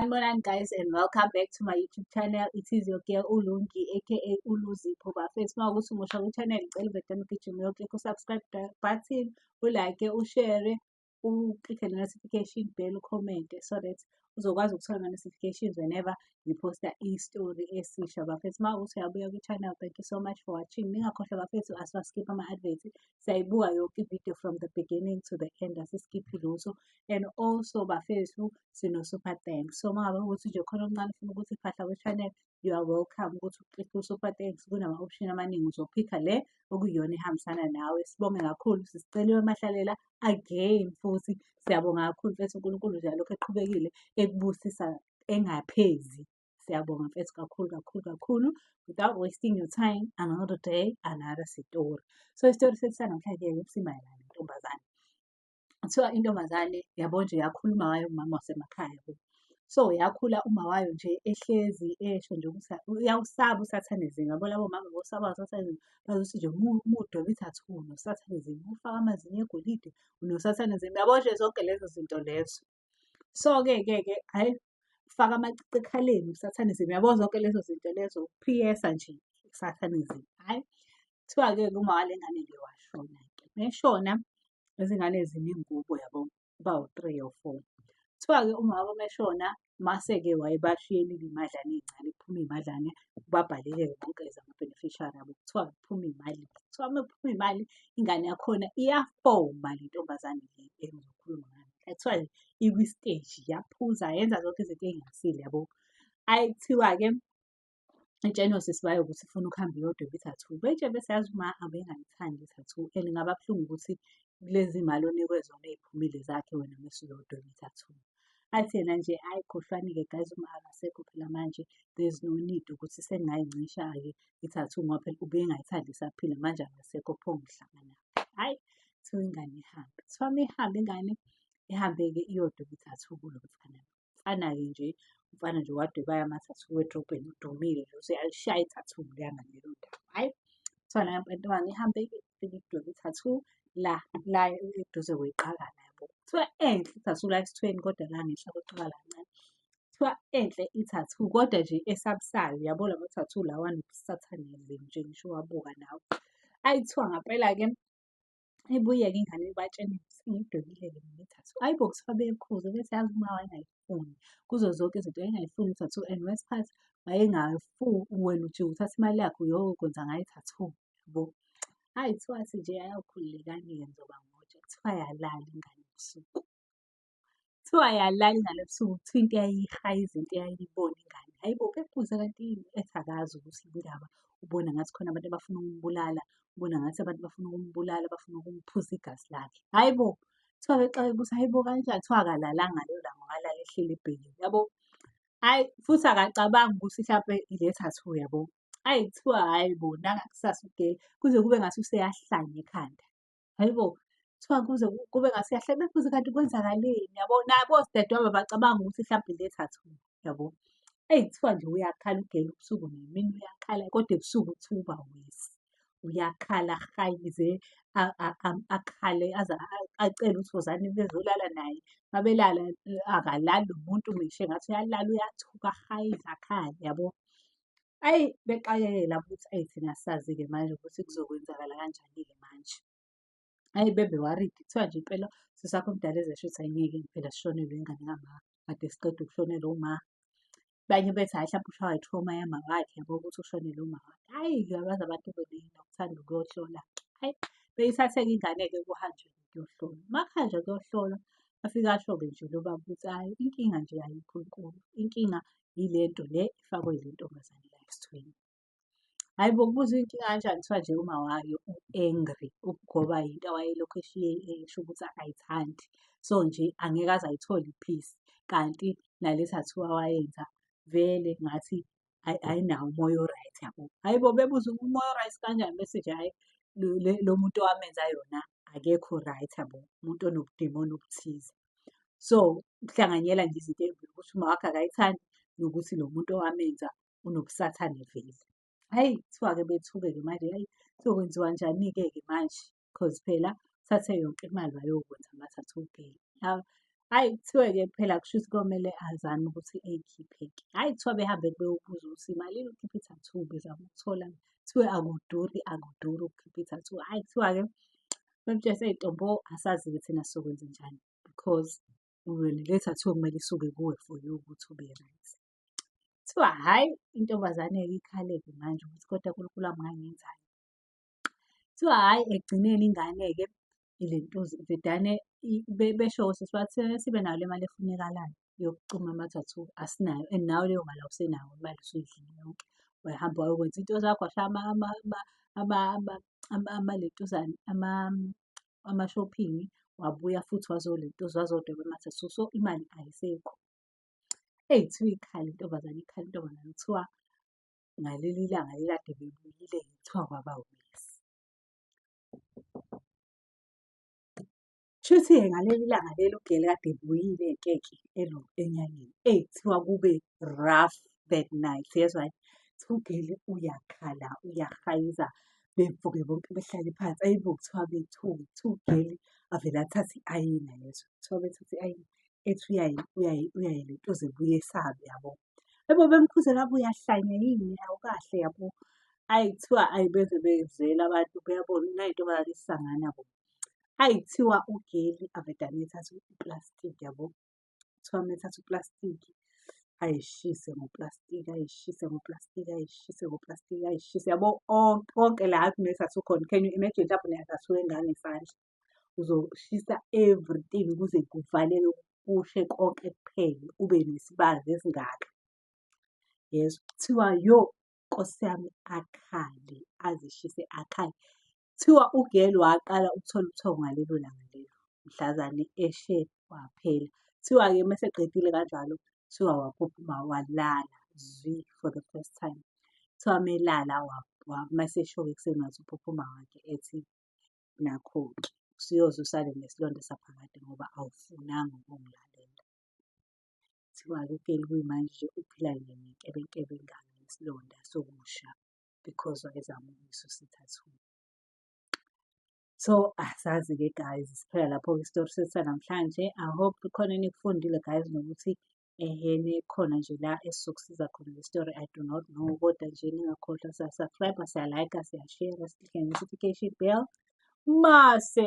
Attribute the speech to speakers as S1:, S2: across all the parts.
S1: Sanibonani guys and welcome back to my YouTube channel. It is your girl Ulungi aka Uluzipho bafethu. Uma ukuthi umusha ku-channel ngicela uvele ugijime uyoklikha u-subscribe button, ulike, ushare, uklikhe ne-notification bell, ucommente so that uzokwazi ukuthola ama-notifications whenever ngiposta i-story esisha bafethu. Uma ukuthi uyabuya kwi-channel, thank you so much for watching. Ningakhohlwa bafethu asiwaskiphi ama-adverts, siyayibuka yonke i-video from the beginning to the end, asiskiphi lutho. And also bafethu sino-super thanks. So uma ngabe ukuthi nje khona omncane ufuna ukuthi iphahla kwi-channel, you are welcome ukuthi uklikhe u-super thanks. Kunama-option amaningi, uzophikha le okuyiyona ehambisana nawe. Sibonge kakhulu, sisiceliwe Mahlalela again futhi siyabonga kakhulu mfethu. UNkulunkulu nje alokhu eqhubekile ekubusisa engaphezi. Siyabonga mfethu kakhulu kakhulu kakhulu. Without wasting your time, another day, another story. So isitori sethu sanamhlanje-ke simayelana nentombazane. Kuthiwa intombazane yabo nje yakhuluma wayo umama wasemakhaya yabo. So yakhula uma wayo nje ehlezi esho nje ukuthi uyawusaba usathanizinga. Yabo labo mama bosaba usathanizinga bazothi nje mudobe i-tattoo unosathanizinga, ufaka amazinyo egolide unosathanizinga. Yabo nje zonke lezo zinto lezo. So-ke hhayi, ufaka amacici ekhaleni usathanizinga. Yabo zonke lezo zinto lezo ukuphiyesa nje usathanizinga. Hhayi, kuthiwa-ke uma wale ngane le washona-ke. Meshona izingane zinengubo yabo, bawu-3 or 4. Kuthiwa-ke umama meshona mase-ke wayebashiyelile iy'madlana ey'ncane, kuphuma iy'madlana babhalile-ke bonke ama-beneficiary yabo. Kuthiwa kuphuma iy'mali, kuthiwa uma kuphuma iy'mali ingane yakhona iyafoma le ntombazane le engizokhuluma ngayo. Kuthiwa nje ikwi-stage yaphuza yenza zonke izinto ey'ngasile yabo. Hhayi kuthiwa-ke itshenwe usisi bayo ukuthi ifuna ukuhamba iyodweba i-tattoo. Beyitshene bese yazi uma abengayithandi i-tattoo and kungaba buhlungu ukuthi kulezi mali onikwe zona ey'phumile zakhe wena mese uyodweba i-tattoo. Athi yena nje hhayi khohlwani-ke guys, uma akasekho phela manje there is no need ukuthi sengingayincisha-ke i-tattoo ngoba phela ubengayithandi isaphila manje akasekho pho ngihlangana. Hhayi kuthiwa ingane ihambe, kuthiwa uma ihamba ingane ihambe-ke iyodweba i-tattoo kulo mfana. Umfana-ke nje umfana nje wadweba ama-tattoo edrobheni udumile nje useyalishaya i-tattoo leyana lelo ndawo. Hhayi kuthiwa nayo intombazane ihambe-ke ifike ikudweba i-tattoo la eduze kweqakala yabo. Kuthiwa enhle i-tattoo la esithweni kodwa la ngehla kweqakala kancane. Kuthiwa enhle i-tattoo kodwa nje esabusayo yabo lama-tattoo lawa anobusathanizinga nje ngisho wabuka nawe. Hhayi kuthiwa ngampela-ke ibuye-ke ingane ibatshene sengiyidwebile-ke mina i-tattoo. Hhayi bo kuthiwa beyikhuze bethi yazi uma wayengayifuni kuzo zonke izinto wayengayifuni i-tattoo and worst part wayengafuni wena uthi uthatha imali yakho uyokwenza ngayo i-tattoo yabo. Hhayi kuthiwa athi nje ayokhululekani-ke ngizoba ngotsha. Kuthiwa yalala ingane ebusuku. Kuthiwa yalala ingane ebusuku, kuthiwa into eyayiyihayiza, into eyayiyibona ingane. Hhayi bo bekubuze kanti ethi akazi ukuthi indaba, ubona ngathi khona abantu abafuna ukumbulala, ubona ngathi abantu bafuna ukumbulala, bafuna ukumuphuza igazi lakhe. Hhayi bo kuthiwa bexa bebuza hhayi bo kanjani, kuthiwa akalalanga ngalelo langa walala ehleli ebhekile yabo. Hhayi futhi akacabangi ukuthi hlampe ile tattoo yabo. Hhayi kuthiwa hhayi bo nangakusasa kuze kube ngathi useyahlanya ekhanda. Hhayi bo kuthiwa kuze kube ngathi uyahlanya bebuze kanti kwenzakaleni yabo. Nabo odadewabo bacabanga ukuthi hlampe ile tattoo yabo. Eyi kuthiwa nje uyakhala ugele ubusuku nemini uyakhala kodwa ebusuku kuthiwa uba worse. Uyakhala ahayize akhale aze acele ukuthi wozani bezolala naye. Uma belala akalali nomuntu ngisho engathi uyalala uyathuka ahayize akhale yabo. Hhayi beqayekela ukuthi eyi thina asazi-ke manje ukuthi kuzokwenzakala kanjani-ke manje. Hhayi bebe-worried kuthiwa nje impela usisi wakho omdala ezesho ukuthi hhayi ngeke phela sishonelwe ingane kama kade siqeda ukushonelwa uma. Abanye bethi hhayi hlampe ushawa i-trauma yama wakhe yabo ukuthi ushonelwe uma wakhe. Hhayi yabazi abantu benokuthanda ukuyohlola. Hhayi beyithathe-ke ingane-ke kuhanjwe kuyohlolwa. Uma kuhanjwa kuyohlolwa afike asho-ke nje lo baba ukuthi hhayi inkinga nje ayikho enkulu, inkinga yile nto le efakwe le ntombazane la esithweni. Hhayi bo kubuzwa inkinga kanjani kuthiwa nje uma wayo u-angry ngoba yinto awayelokhu esho ukuthi akayithandi. So nje angeke aze ayithole i-peace kanti nale tattoo awayenza vele ngathi ayinawo umoya o-right yabo. Hhayi bo bebuza umoya o-right kanjani bese nje hhayi lo muntu owamenza yona akekho right yabo, umuntu onobudimoni obuthize. So kuhlanganyela nje izinto ey'mbili ukuthi uma wakhe akayithandi nokuthi lo muntu owamenza unobusathane vele. Hhayi kuthiwa-ke bethuke-ke manje hhayi kuzokwenziwa njani-ke manje cause phela uthathe yonke imali wayokwenza ama-tattoo. Hhayi, kuthiwe-ke phela kushuthi komele azame ukuthi ey'khiphe-ke. Hhayi, kuthiwa behambe beyobuza ukuthi malini ukukhipha i-tattoo, bezama ukuthola. Kuthiwe akuduri, akuduri ukukhipha i-tattoo. Hhayi, kuthiwa-ke bemtshela eyi Ntombo, asazi-ke thina sizokwenza njani because le tattoo kumele isuke kuwe for you ukuthi ube right. Kuthiwa hhayi, intombazane-ke ikhale-ke manje ukuthi kodwa uNkulunkulu wami ngangenzani. Kuthiwa hhayi, ekugcineni ingane-ke ile ntozi vedane besho ukuthi bathe sibe nayo le mali efunekalayo yokucuma ama-tattoo, asinayo and nawe leyo mali awusenayo, imali usuyidlile yonke. Wahamba wayokwenza into zakho washaya lentuzana ama-shopping, wabuya futhi wazolentuza wazodweba ama-tattoo. So imali ayisekho. Eyi kuthiwa ikhale intombazane, ikhale intombazane kuthiwa ngaleli langa leli kade bebuyile kuthiwa kwaba uyise. Kushuthi-ke ngaleli langa leli ugele kade ebuyile-ke enyangeni. Eyi kuthiwa kube rough that night, yezwa yini? Kuthiwa ugele uyakhala, uyahayiza, bevuke bonke behlale phansi. Ayi bo, kuthiwa bethuka, kuthiwa ugeli avele athathe i-ayina yezwa. Kuthiwa bethathe i-ayina ethi uyayilentuza ebuye esabe yabo. Yabo bemkhuzela abuye ahlanya yini awukahle yabo. Ayi kuthiwa ayi beze bezele abantu beyabona nayintombazane isisangane yabo. Ayi kuthiwa ugeli avedane ethathe uplastiki yabo. Kuthiwa methatha uplastiki ayishise ngoplastiki, ayishise ngoplastiki, ayishise ngoplastiki, ayishise yabo konke la kune-tattoo khona. Can you imagine mhlampe une-tattoo yengane ngesandla, uzoshisa everything kuze kuvaleke kushe konke kuphele ube nesibazi esingaka. Yezwa, kuthiwa yo Nkosi yami akhale azishise akhale. Kuthiwa ugeli waqala ukuthola ubuthongo ngalelo langa lelo, mhlazane eshe waphela. Kuthiwa-ke uma eseqedile kanjalo, kuthiwa waphuphuma walala zwi for the first time. Kuthiwa melala uma eseshoke ekuseni wathi uphuphuma wakhe ethi nakhu-ke usuyoze usale nesilonda saphakade ngoba awufunanga ukungilalela. Kuthiwa-ke ugeli kuyimanje uphila nenkebenkebe engaka nesilonda sokusha because wayezama ukuyisusa i-tattoo. So asazi-ke guys, siphela lapho-ke isitori sethu sanamhlanje. I hope khona enikufundile guys nokuthi ehene khona nje la esizokusiza khona le story, I do not know. Kodwa nje ningakhohlwa siya-subscribe, siya-like, siya-share, siklikhe ne-notification bell. Mase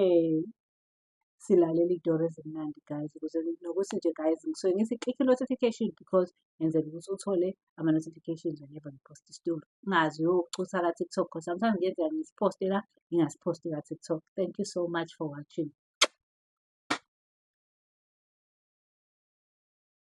S1: silalela iy'tori ezimnandi guys, ukuze nokuthi nje guys ngisuke ngithi click i-notification because ngenzela ukuthi uthole ama-notifications whenever ngipost i-story. Ungaze uyocutha ka-TikTok because sometimes kuyenzeka ngiziphoste la, ngingasiphosti ka-TikTok. Thank you so much for watching.